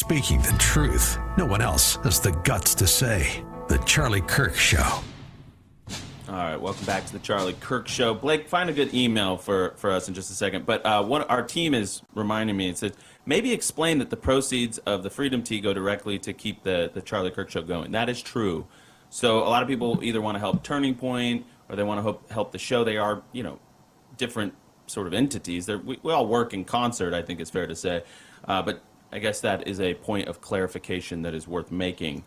Speaking the truth, no one else has the guts to say. The Charlie Kirk Show. All right, welcome back to the Charlie Kirk Show. Blake, find a good email for us in just a second. But our team is reminding me, it says, maybe explain that the proceeds of the Freedom Tea go directly to keep the Charlie Kirk Show going. That is true. So a lot of people either want to help Turning Point or they want to help the show. They are, different sort of entities. We all work in concert, I think it's fair to say. But I guess that is a point of clarification that is worth making.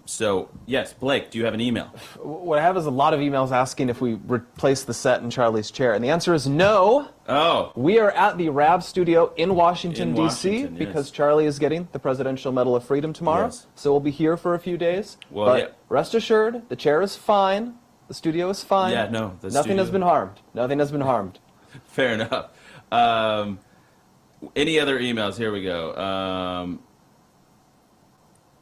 So, yes, Blake, do you have an email? What I have is a lot of emails asking if we replace the set in Charlie's chair. And the answer is no. Oh. We are at the RAB studio in Washington, D.C. yes. because Charlie is getting the Presidential Medal of Freedom tomorrow. Yes. So we'll be here for a few days. Well, but yeah. Rest assured, the chair is fine. The studio is fine. Yeah, no. Nothing has been harmed. Nothing has been harmed. Fair enough. Any other emails? Here we go.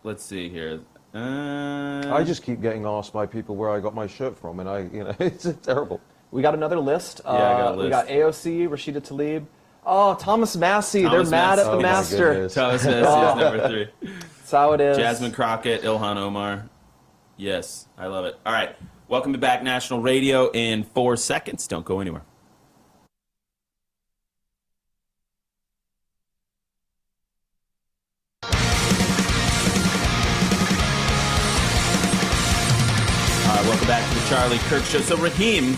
Let's see here. I just keep getting asked by people where I got my shirt from, and it's terrible. We got another list. Yeah, I got a list. We got AOC, Rashida Tlaib. Oh, Thomas Massey. They're mad at the Oh, my master. goodness. Thomas Massey is number 3. That's how it is. Jasmine Crockett, Ilhan Omar. Yes, I love it. All right. Welcome to Back National Radio in 4 seconds. Don't go anywhere. Welcome back to the Charlie Kirk Show. So, Raheem,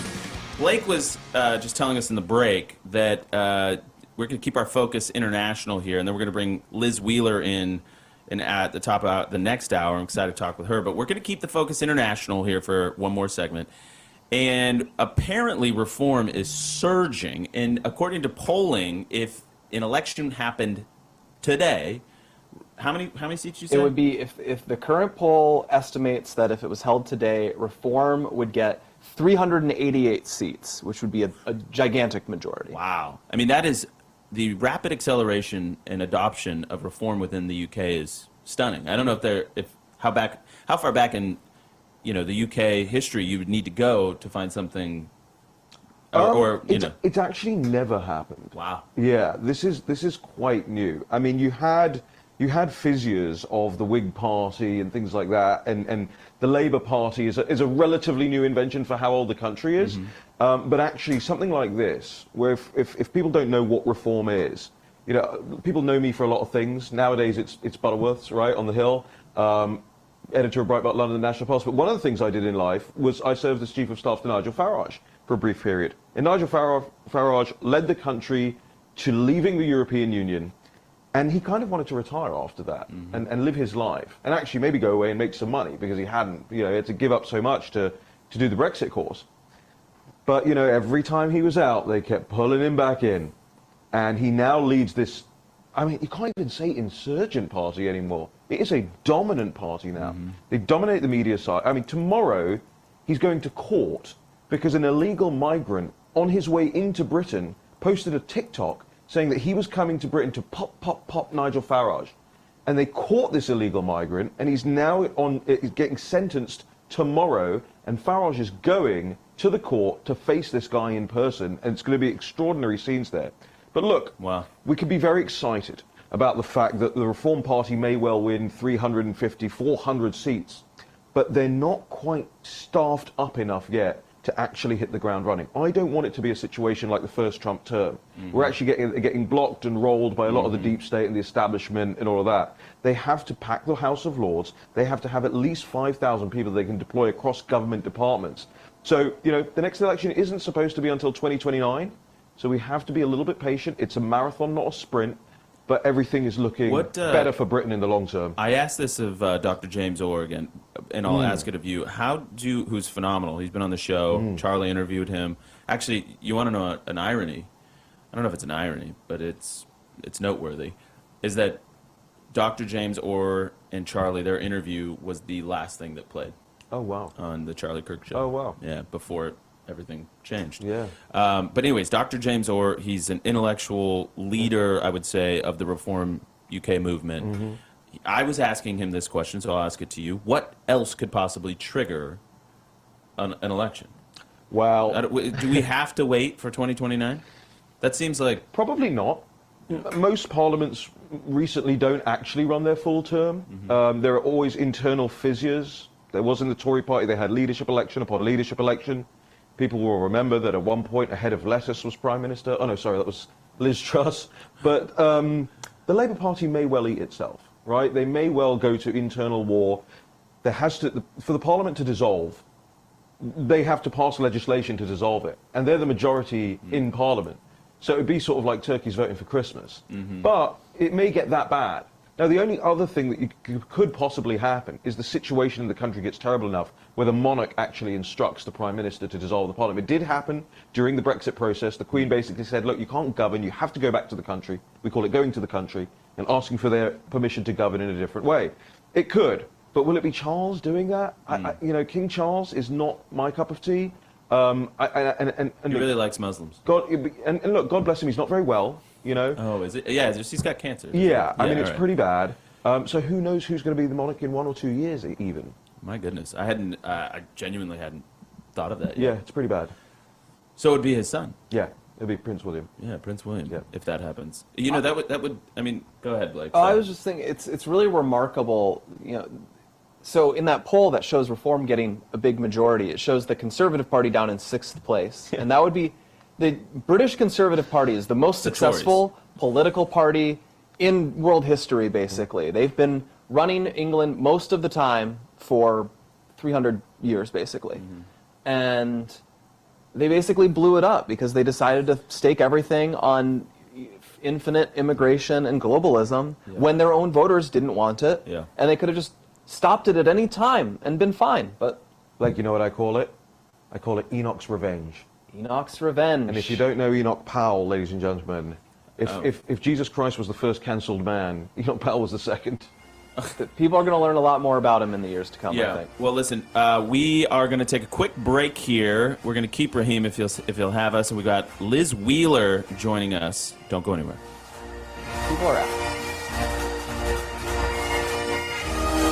Blake was just telling us in the break that we're going to keep our focus international here, and then we're going to bring Liz Wheeler in at the top of the next hour. I'm excited to talk with her, but we're going to keep the focus international here for one more segment. And apparently reform is surging, and according to polling, if an election happened today, how many seats you say? It would be, if the current poll estimates that if it was held today, Reform would get 388 seats, which would be a gigantic majority. Wow. I mean, that is the rapid acceleration and adoption of Reform within the UK is stunning. I don't know how far back in the UK history you would need to go to find something It's actually never happened. Wow. Yeah, this is quite new. I mean, you had fissures of the Whig Party and things like that, and the Labour Party is a relatively new invention for how old the country is. Mm-hmm. But actually, something like this, where if people don't know what reform is, people know me for a lot of things. Nowadays, it's Butterworth's, right, on the Hill, editor of Breitbart London National Post. But one of the things I did in life was I served as Chief of Staff to Nigel Farage for a brief period. And Nigel Farage led the country to leaving the European Union. And he kind of wanted to retire after that, mm-hmm. and live his life, and actually maybe go away and make some money, because he had to give up so much to do the Brexit course. But, every time he was out, they kept pulling him back in. And he now leads this, I mean, you can't even say insurgent party anymore. It is a dominant party now. Mm-hmm. They dominate the media side. I mean, tomorrow, he's going to court because an illegal migrant on his way into Britain posted a TikTok saying that he was coming to Britain to pop Nigel Farage. And they caught this illegal migrant, and he's now getting sentenced tomorrow, and Farage is going to the court to face this guy in person, and it's going to be extraordinary scenes there. But look, wow. We could be very excited about the fact that the Reform Party may well win 350, 400 seats, but they're not quite staffed up enough yet to actually hit the ground running. I don't want it to be a situation like the first Trump term. Mm-hmm. We're actually getting blocked and rolled by a lot of the deep state and the establishment and all of that. They have to pack the House of Lords. They have to have at least 5,000 people they can deploy across government departments. So, the next election isn't supposed to be until 2029, so we have to be a little bit patient. It's a marathon, not a sprint. But everything is looking better for Britain in the long term. I asked this of Dr. James Orr again, and I'll ask it of you. Who's phenomenal. He's been on the show. Charlie interviewed him. Actually, you want to know an irony? I don't know if it's an irony, but it's noteworthy. Is that Dr. James Orr and Charlie, their interview was the last thing that played. Oh, wow. On the Charlie Kirk Show. Oh, wow. Yeah, before everything changed. Yeah. But anyways, Dr. James Orr, he's an intellectual leader, I would say, of the Reform UK movement. Mm-hmm. I was asking him this question, so I'll ask it to you. What else could possibly trigger an election? Well, do we have to wait for 2029? That seems like... Probably not. most parliaments recently don't actually run their full term. There are always internal fissures. There was in the Tory party, they had leadership election upon leadership election. People will remember that at one point a head of lettuce was Prime Minister. Oh no, sorry, that was Liz Truss. But the Labour Party may well eat itself, right? They may well go to internal war. There has to, for the Parliament to dissolve, they have to pass legislation to dissolve it. And they're the majority in Parliament. So it would be sort of like turkeys voting for Christmas. But it may get that bad. Now, the only other thing that could possibly happen is the situation in the country gets terrible enough where the monarch actually instructs the Prime Minister to dissolve the Parliament. It did happen during the Brexit process. The Queen basically said, look, you can't govern, you have to go back to the country. We call it going to the country and asking for their permission to govern in a different way. It could, but will it be Charles doing that? You know, King Charles is not my cup of tea. He really likes Muslims. God, and look, God bless him, he's not very well, you know. Oh, is it? Yeah, he's got cancer. Yeah, I mean, it's pretty bad. So who knows who's going to be the monarch in 1 or 2 years, even? My goodness, I genuinely hadn't thought of that yet. Yeah, it's pretty bad. So it would be his son. Yeah, it'll be Prince William. Yeah, Prince William. Yeah. If that happens, you know, that would. I mean, go ahead, Blake. I was just thinking, it's really remarkable, you know. So in that poll that shows Reform getting a big majority, it shows the Conservative Party down in 6th place. And that would be, the British Conservative Party is the most successful political party in world history, basically. They've been running England most of the time for 300 years, basically. And they basically blew it up because they decided to stake everything on infinite immigration and globalism when their own voters didn't want it. And they could have just stopped it at any time and been fine, but... Like, you know what I call it? I call it Enoch's Revenge. Enoch's Revenge. And if you don't know Enoch Powell, ladies and gentlemen, if Jesus Christ was the first cancelled man, Enoch Powell was the second. People are going to learn a lot more about him in the years to come, I think. Well, listen, we are going to take a quick break here. We're going to keep Raheem if he'll have us, and we got Liz Wheeler joining us. Don't go anywhere. People are out.